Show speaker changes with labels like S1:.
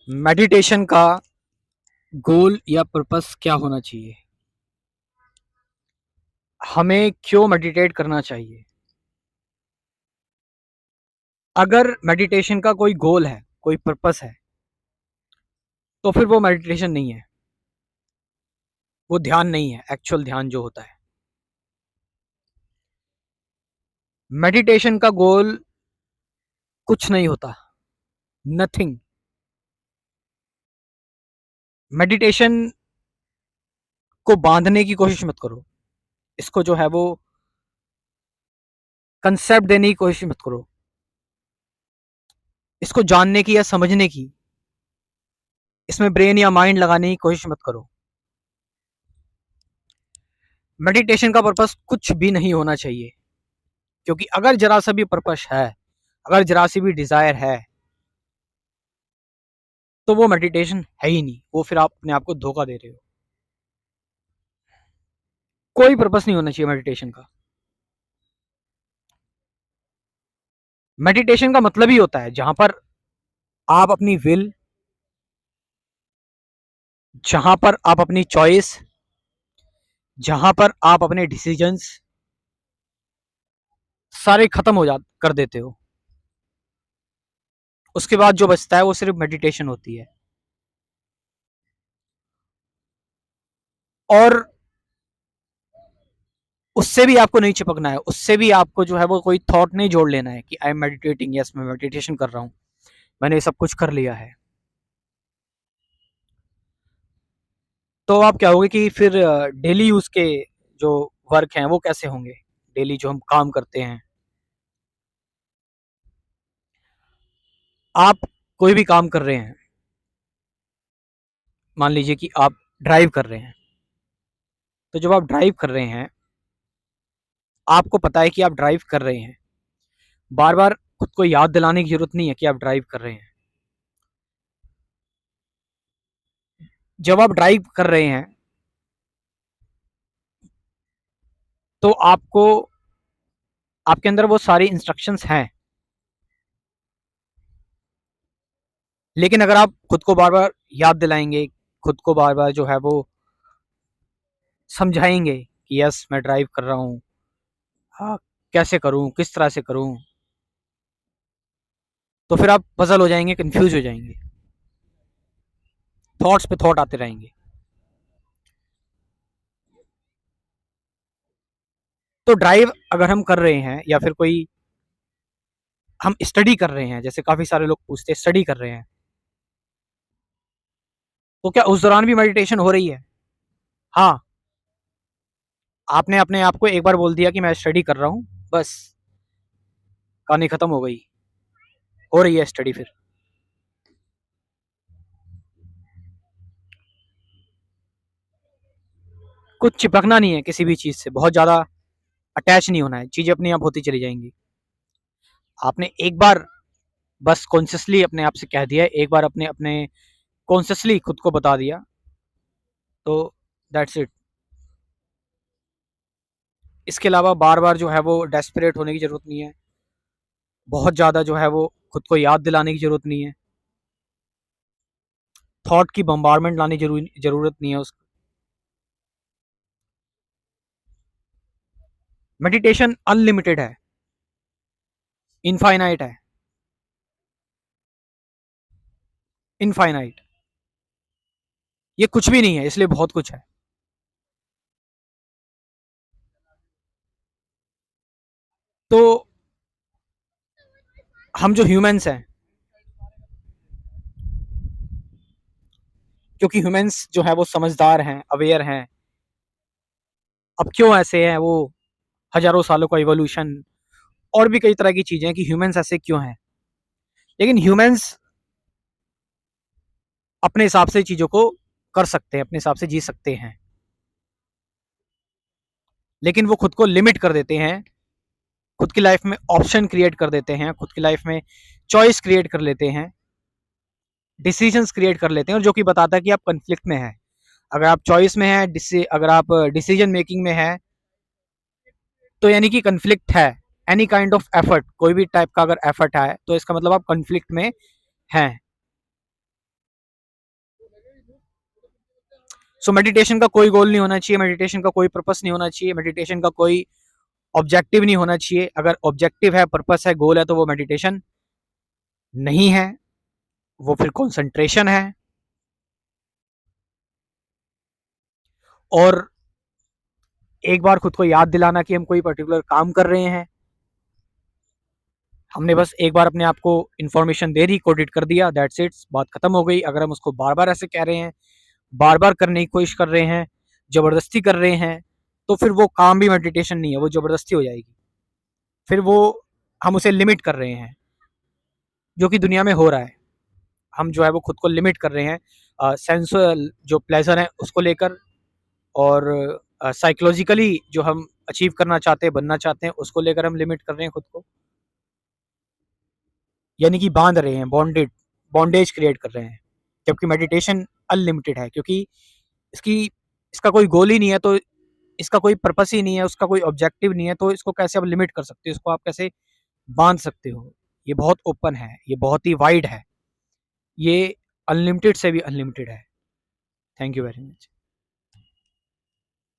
S1: Meditation का गोल या purpose क्या होना चाहिए? हमें क्यों मेडिटेट करना चाहिए? अगर मेडिटेशन का कोई गोल है, कोई पर्पस है, तो फिर वो मेडिटेशन नहीं है, वो ध्यान नहीं है, एक्चुअल ध्यान जो होता है। मेडिटेशन का गोल कुछ नहीं होता, नथिंग। मेडिटेशन को बांधने की कोशिश मत करो, इसको जो है वो कंसेप्ट देने की कोशिश मत करो, इसको जानने की या समझने की, इसमें ब्रेन या माइंड लगाने की कोशिश मत करो। मेडिटेशन का पर्पस कुछ भी नहीं होना चाहिए, क्योंकि अगर जरा सा भी पर्पस है, अगर जरा सी भी डिजायर है, तो वो मेडिटेशन है ही नहीं, वो फिर आप अपने आप को धोखा दे रहे हो। कोई पर्पस नहीं होना चाहिए मेडिटेशन का। मेडिटेशन का मतलब ही होता है जहां पर आप अपनी विल, जहां पर आप अपनी चॉइस, जहां पर आप अपने डिसीजंस सारे खत्म हो जा कर देते हो। उसके बाद जो बचता है वो सिर्फ मेडिटेशन होती है। और उससे भी आपको नहीं चिपकना है, उससे भी आपको जो है वो कोई थॉट नहीं जोड़ लेना है कि आई एम मेडिटेटिंग, यस मैं मेडिटेशन कर रहा हूं, मैंने सब कुछ कर लिया है। तो आप क्या होगे कि फिर डेली यूज के जो वर्क हैं वो कैसे होंगे? डेली जो हम काम करते हैं, आप कोई भी काम कर रहे हैं, मान लीजिए कि आप ड्राइव कर रहे हैं, तो जब आप ड्राइव कर रहे हैं, आपको पता है कि आप ड्राइव कर रहे हैं, बार बार खुद को याद दिलाने की जरूरत नहीं है कि आप ड्राइव कर रहे हैं। जब आप ड्राइव कर रहे हैं, तो आपको, आपके अंदर वो सारी इंस्ट्रक्शंस हैं। लेकिन अगर आप खुद को बार बार याद दिलाएंगे, खुद को बार बार जो है वो समझाएंगे कि यस मैं ड्राइव कर रहा हूँ, हाँ, कैसे करूँ, किस तरह से करूँ, तो फिर आप पजल हो जाएंगे, कंफ्यूज हो जाएंगे, थॉट्स पे थॉट आते रहेंगे। तो ड्राइव अगर हम कर रहे हैं या फिर कोई हम स्टडी कर रहे हैं, जैसे काफी सारे लोग पूछते हैं स्टडी कर रहे हैं, तो क्या उस दौरान भी मेडिटेशन हो रही है? हाँ, आपने अपने आप को एक बार बोल दिया कि मैं स्टडी कर रहा हूँ, बस कहानी खत्म हो गई, हो रही है स्टडी फिर। कुछ चिपकना नहीं है किसी भी चीज से, बहुत ज्यादा अटैच नहीं होना है, चीजें अपने आप होती चली जाएंगी। आपने एक बार बस कॉन्शियसली अपने आप से कह दिया, एक बार अपने अपने कॉन्शियसली खुद को बता दिया, तो दैट्स इट। इसके अलावा बार बार जो है वो डेस्परेट होने की जरूरत नहीं है, बहुत ज़्यादा जो है वो खुद को याद दिलाने की ज़रूरत नहीं है, थॉट की बम्बारमेंट लाने की ज़रूरत नहीं है उसको। मेडिटेशन अनलिमिटेड है, इनफाइनाइट है, इनफाइनाइट। ये कुछ भी नहीं है, इसलिए बहुत कुछ है। तो हम जो ह्यूमंस हैं, क्योंकि ह्यूमंस जो है वो समझदार हैं, अवेयर हैं। अब क्यों ऐसे हैं वो, हजारों सालों का इवोल्यूशन और भी कई तरह की चीजें हैं कि ह्यूमंस ऐसे क्यों हैं। लेकिन ह्यूमंस अपने हिसाब से चीजों को कर सकते हैं, अपने हिसाब से जी सकते हैं, लेकिन वो खुद को लिमिट कर देते हैं, खुद की लाइफ में ऑप्शन क्रिएट कर देते हैं, खुद की लाइफ में चॉइस क्रिएट कर लेते हैं, डिसीजंस क्रिएट कर लेते हैं, और जो कि बताता है कि आप कन्फ्लिक्ट में हैं। अगर आप चॉइस में हैं, अगर आप डिसीजन मेकिंग में हैं, तो यानी कि कन्फ्लिक्ट है। एनी काइंड ऑफ एफर्ट, कोई भी टाइप का अगर एफर्ट है, तो इसका मतलब आप कन्फ्लिक्ट में हैं। सो मेडिटेशन का कोई गोल नहीं होना चाहिए, मेडिटेशन का कोई पर्पस नहीं होना चाहिए, मेडिटेशन का कोई ऑब्जेक्टिव नहीं होना चाहिए। अगर ऑब्जेक्टिव है, पर्पस है, गोल है, तो वो मेडिटेशन नहीं है, वो फिर कंसंट्रेशन है। और एक बार खुद को याद दिलाना कि हम कोई पर्टिकुलर काम कर रहे हैं, हमने बस एक बार अपने आप को इन्फॉर्मेशन दे दी, कोडिट कर दिया, दैट्स इट, बात खत्म हो गई। अगर हम उसको बार बार ऐसे कह रहे हैं, बार बार करने की कोशिश कर रहे हैं, जबरदस्ती कर रहे हैं, तो फिर वो काम भी मेडिटेशन नहीं है, वो जबरदस्ती हो जाएगी। फिर वो हम उसे लिमिट कर रहे हैं, जो कि दुनिया में हो रहा है। हम जो है वो खुद को लिमिट कर रहे हैं, सेंसुअल जो प्लेजर है उसको लेकर, और साइकोलॉजिकली जो हम अचीव करना चाहते हैं, बनना चाहते हैं, उसको लेकर हम लिमिट कर रहे हैं खुद को। यानी कि बांध रहे हैं, बॉन्डेज क्रिएट कर रहे हैं। जबकि मेडिटेशन अनलिमिटेड है, क्योंकि इसकी इसका कोई गोल ही नहीं है, तो इसका कोई पर्पस ही नहीं है, उसका कोई ऑब्जेक्टिव नहीं है, तो इसको कैसे आप लिमिट कर सकते हो, इसको आप कैसे बांध सकते हो। ये बहुत ओपन है, ये बहुत ही वाइड है, ये अनलिमिटेड से भी अनलिमिटेड है। Thank you very much.